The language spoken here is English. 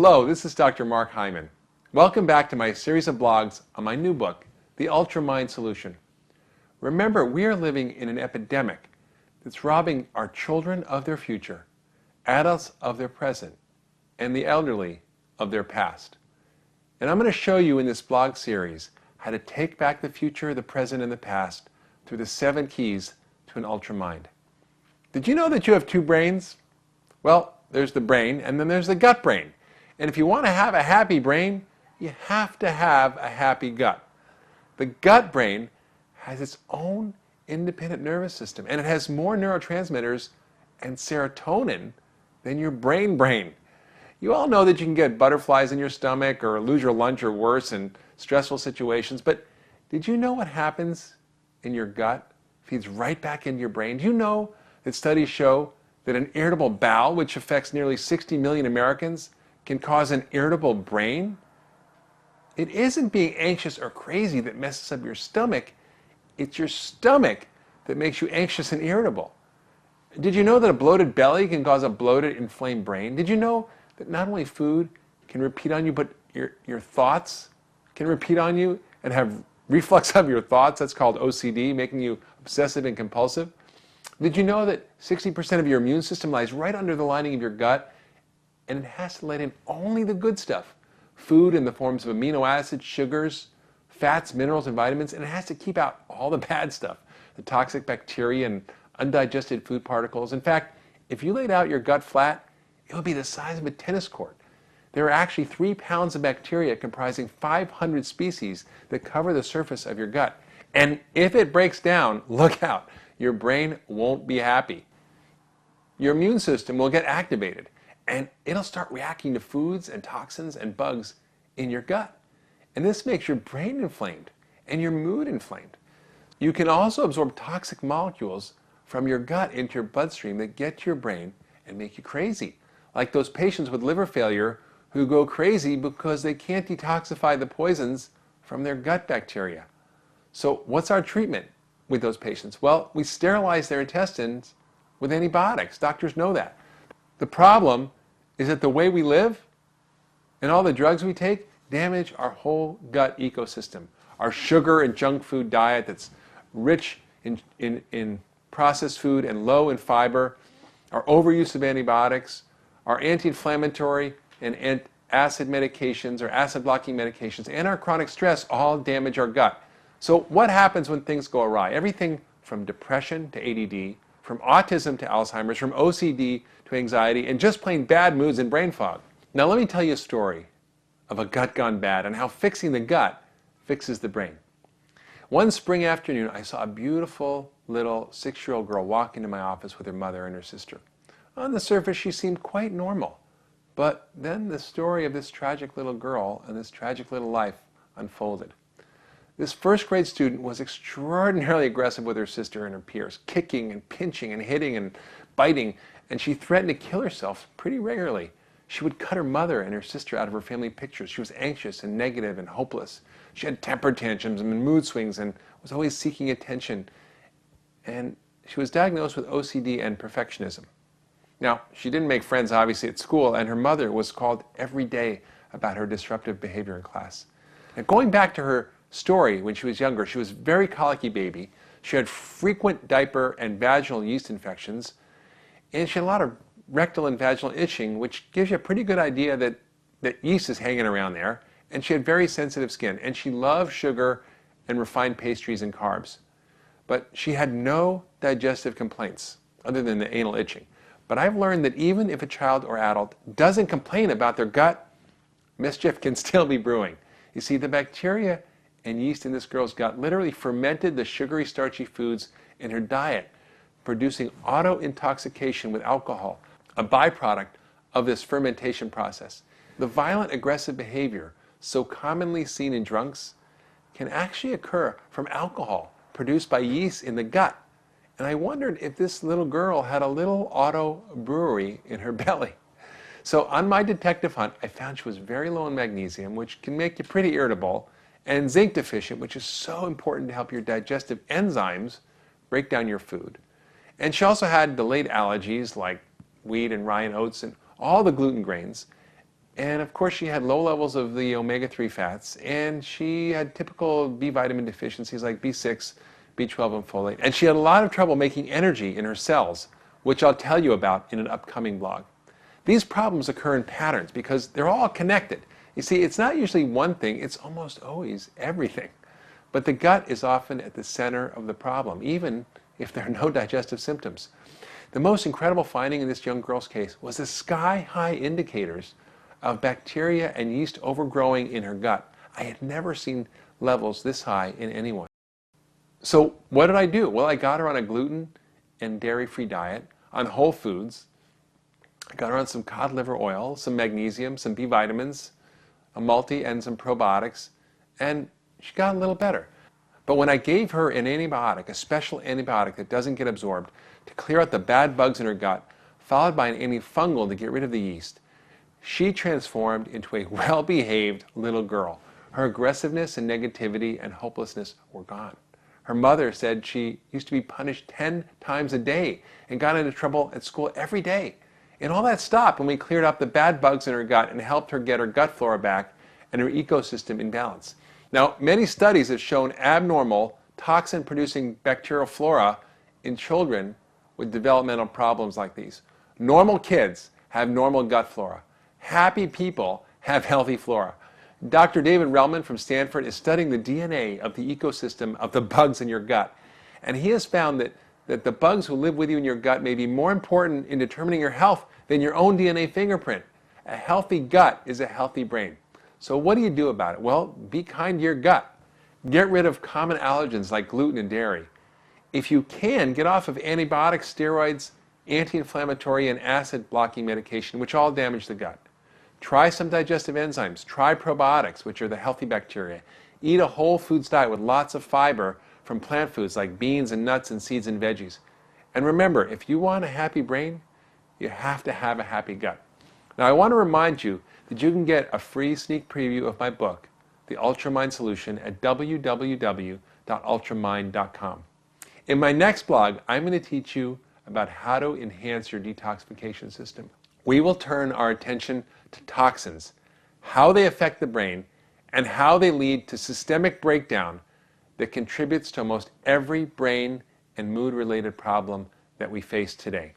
Hello, this is Dr. Mark Hyman. Welcome back to my series of blogs on my new book, The UltraMind Solution. Remember, we are living in an epidemic that's robbing our children of their future, adults of their present, and the elderly of their past. And I'm going to show you in this blog series how to take back the future, the present, and the past through the 7 keys to an UltraMind. Did you know that you have 2 brains? Well, there's the brain, and then there's the gut brain. And if you want to have a happy brain, you have to have a happy gut. The gut brain has its own independent nervous system, and it has more neurotransmitters and serotonin than your brain. You all know that you can get butterflies in your stomach or lose your lunch or worse in stressful situations, but did you know what happens in your gut feeds right back into your brain? Do you know that studies show that an irritable bowel, which affects nearly 60 million Americans, can cause an irritable brain? It isn't being anxious or crazy that messes up your stomach. It's your stomach that makes you anxious and irritable. Did you know that a bloated belly can cause a bloated, inflamed brain? Did you know that not only food can repeat on you, but your thoughts can repeat on you and have reflux of your thoughts? That's called OCD, making you obsessive and compulsive. Did you know that 60% of your immune system lies right under the lining of your gut, and it has to let in only the good stuff? Food in the forms of amino acids, sugars, fats, minerals, and vitamins, and it has to keep out all the bad stuff, the toxic bacteria and undigested food particles. In fact, if you laid out your gut flat, it would be the size of a tennis court. There are actually 3 pounds of bacteria comprising 500 species that cover the surface of your gut. And if it breaks down, look out, your brain won't be happy. Your immune system will get activated, and it'll start reacting to foods and toxins and bugs in your gut. And this makes your brain inflamed and your mood inflamed. You can also absorb toxic molecules from your gut into your bloodstream that get to your brain and make you crazy, like those patients with liver failure who go crazy because they can't detoxify the poisons from their gut bacteria. So what's our treatment with those patients? Well, we sterilize their intestines with antibiotics. Doctors know that. The problem is that the way we live and all the drugs we take damage our whole gut ecosystem. Our sugar and junk food diet that's rich in processed food and low in fiber, our overuse of antibiotics, our anti-inflammatory and acid medications or acid-blocking medications, and our chronic stress all damage our gut. So what happens when things go awry? Everything from depression to ADD, from autism to Alzheimer's, from OCD to anxiety, and just plain bad moods and brain fog. Now let me tell you a story of a gut gone bad and how fixing the gut fixes the brain. One spring afternoon, I saw a beautiful little 6-year-old girl walk into my office with her mother and her sister. On the surface, she seemed quite normal. But then the story of this tragic little girl and this tragic little life unfolded. This 1st grade student was extraordinarily aggressive with her sister and her peers, kicking and pinching and hitting and biting, and she threatened to kill herself pretty regularly. She would cut her mother and her sister out of her family pictures. She was anxious and negative and hopeless. She had temper tantrums and mood swings and was always seeking attention. And she was diagnosed with OCD and perfectionism. Now, she didn't make friends, obviously, at school, and her mother was called every day about her disruptive behavior in class. Now, going back to her story when she was younger, she was a very colicky baby. She had frequent diaper and vaginal yeast infections, and she had a lot of rectal and vaginal itching, which gives you a pretty good idea that yeast is hanging around there. And she had very sensitive skin, and she loved sugar and refined pastries and carbs. But she had no digestive complaints other than the anal itching. But I've learned that even if a child or adult doesn't complain about their gut, mischief can still be brewing. You see, the bacteria and yeast in this girl's gut literally fermented the sugary, starchy foods in her diet, producing auto-intoxication with alcohol, a byproduct of this fermentation process. The violent, aggressive behavior so commonly seen in drunks can actually occur from alcohol produced by yeast in the gut. And I wondered if this little girl had a little auto brewery in her belly. So on my detective hunt, I found she was very low in magnesium, which can make you pretty irritable, and zinc deficient, which is so important to help your digestive enzymes break down your food. And she also had delayed allergies like wheat and rye and oats and all the gluten grains. And of course she had low levels of the omega-3 fats, and she had typical B vitamin deficiencies like B6, B12, and folate. And she had a lot of trouble making energy in her cells, which I'll tell you about in an upcoming blog. These problems occur in patterns because they're all connected. You see, it's not usually one thing, it's almost always everything. But the gut is often at the center of the problem, even if there are no digestive symptoms. The most incredible finding in this young girl's case was the sky-high indicators of bacteria and yeast overgrowing in her gut. I had never seen levels this high in anyone. So what did I do? Well, I got her on a gluten and dairy-free diet, on whole foods. I got her on some cod liver oil, some magnesium, some B vitamins, a multi, and some probiotics, and she got a little better. But when I gave her an antibiotic, a special antibiotic that doesn't get absorbed, to clear out the bad bugs in her gut, followed by an antifungal to get rid of the yeast, she transformed into a well-behaved little girl. Her aggressiveness and negativity and hopelessness were gone. Her mother said she used to be punished 10 times a day and got into trouble at school every day. And all that stopped when we cleared up the bad bugs in her gut and helped her get her gut flora back and her ecosystem in balance. Now, many studies have shown abnormal, toxin-producing bacterial flora in children with developmental problems like these. Normal kids have normal gut flora. Happy people have healthy flora. Dr. David Relman from Stanford is studying the DNA of the ecosystem of the bugs in your gut. And he has found that the bugs who live with you in your gut may be more important in determining your health than your own DNA fingerprint. A healthy gut is a healthy brain. So what do you do about it? Well, be kind to your gut. Get rid of common allergens like gluten and dairy. If you can, get off of antibiotics, steroids, anti-inflammatory, and acid-blocking medication, which all damage the gut. Try some digestive enzymes. Try probiotics, which are the healthy bacteria. Eat a whole foods diet with lots of fiber from plant foods like beans and nuts and seeds and veggies. And remember, if you want a happy brain, you have to have a happy gut. Now, I want to remind you that you can get a free sneak preview of my book, The UltraMind Solution, at www.ultramind.com. In my next blog, I'm going to teach you about how to enhance your detoxification system. We will turn our attention to toxins, how they affect the brain, and how they lead to systemic breakdown that contributes to almost every brain and mood-related problem that we face today.